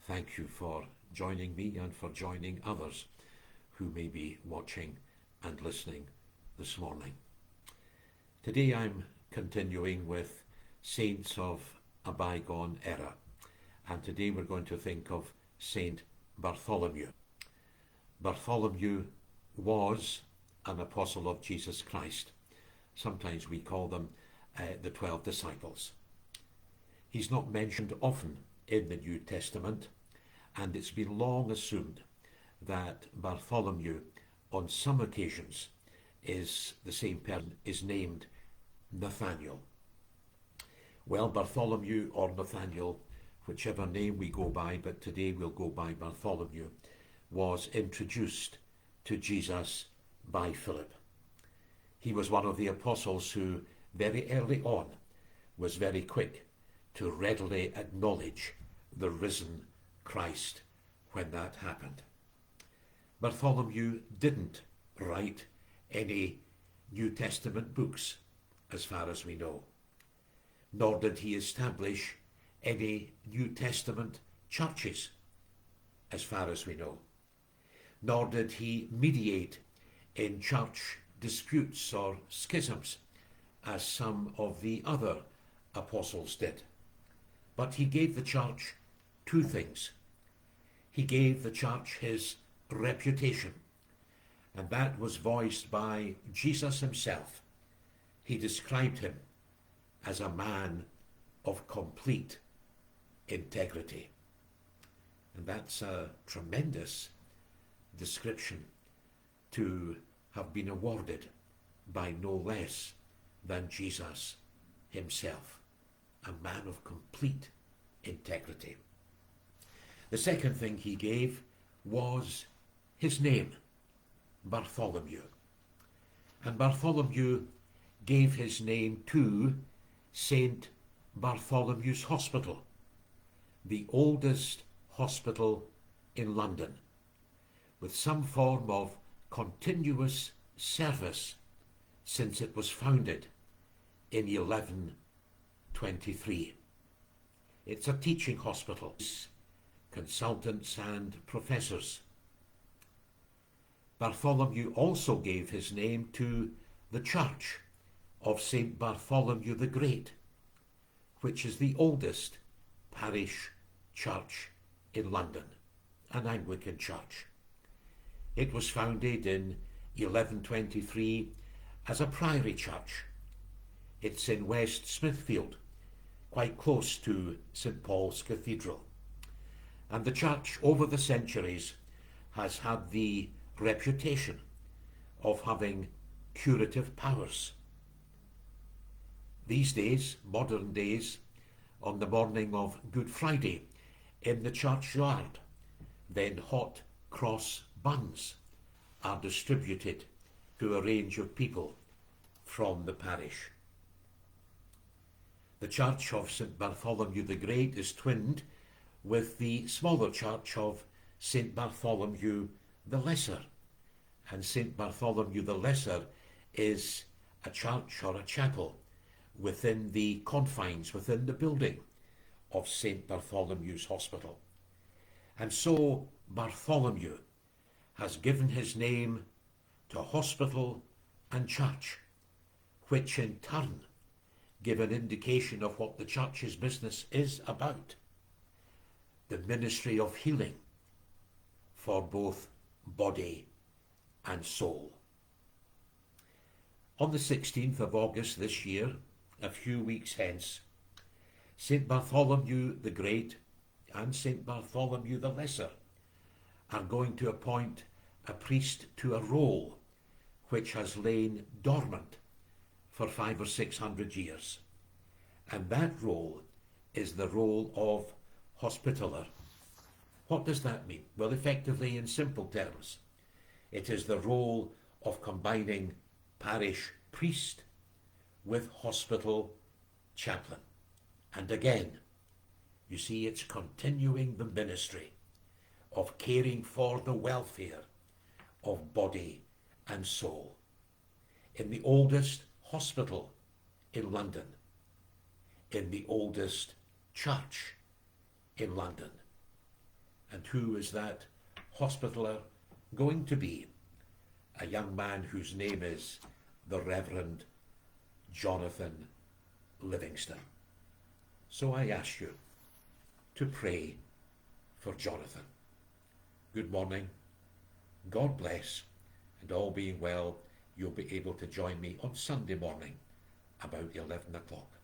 Thank you for joining me and for joining others who may be watching and listening this morning. Today I'm continuing with saints of a bygone era, and today we're going to think of Saint Bartholomew. Bartholomew was an apostle of Jesus Christ. Sometimes we call them the 12 disciples. He's not mentioned often in the New Testament, and it's been long assumed that Bartholomew on some occasions is the same person, is named Nathaniel. Well, Bartholomew or Nathaniel, whichever name we go by, but today we'll go by Bartholomew, was introduced to Jesus by Philip. He was one of the apostles who very early on was very quick to readily acknowledge the risen Christ when that happened. Bartholomew didn't write any New Testament books, as far as we know, nor did he establish any New Testament churches, as far as we know, nor did he mediate in church disputes or schisms, as some of the other apostles did. But he gave the church two things. He gave the church his reputation, and that was voiced by Jesus himself. He described him as a man of complete integrity. And that's a tremendous description to have been awarded by no less than Jesus himself, a man of complete integrity. The second thing he gave was his name, Bartholomew. And Bartholomew gave his name to St. Bartholomew's Hospital, the oldest hospital in London, with some form of continuous service since it was founded in 1123. It's a teaching hospital, consultants and professors. Bartholomew also gave his name to the church of St. Bartholomew the Great, which is the oldest parish church in London, an Anglican church. It was founded in 1123 as a priory church. It's in West Smithfield, quite close to St. Paul's Cathedral. And the church over the centuries has had the reputation of having curative powers. These days, modern days, on the morning of Good Friday, in the churchyard, then hot cross buns are distributed to a range of people from the parish. The church of St. Bartholomew the Great is twinned with the smaller church of St. Bartholomew the Lesser, and St. Bartholomew the Lesser is a church or a chapel within the confines, within the building of St. Bartholomew's Hospital. And so Bartholomew has given his name to hospital and church, which in turn give an indication of what the church's business is about: the ministry of healing for both body and soul. On the 16th of August this year, a few weeks hence, St. Bartholomew the Great and St. Bartholomew the Lesser are going to appoint a priest to a role which has lain dormant for 500 or 600 years. And that role is the role of hospitaller. What does that mean? Well, effectively, in simple terms, it is the role of combining parish priest with hospital chaplain. And again, you see, it's continuing the ministry of caring for the welfare of body and soul in the oldest hospital in London, in the oldest church in London, And who is that hospitaller going to be? A young man whose name is the Reverend Jonathan Livingstone. So I ask you to pray for Jonathan. Good morning, God bless, and all being well, you'll be able to join me on Sunday morning about 11 o'clock.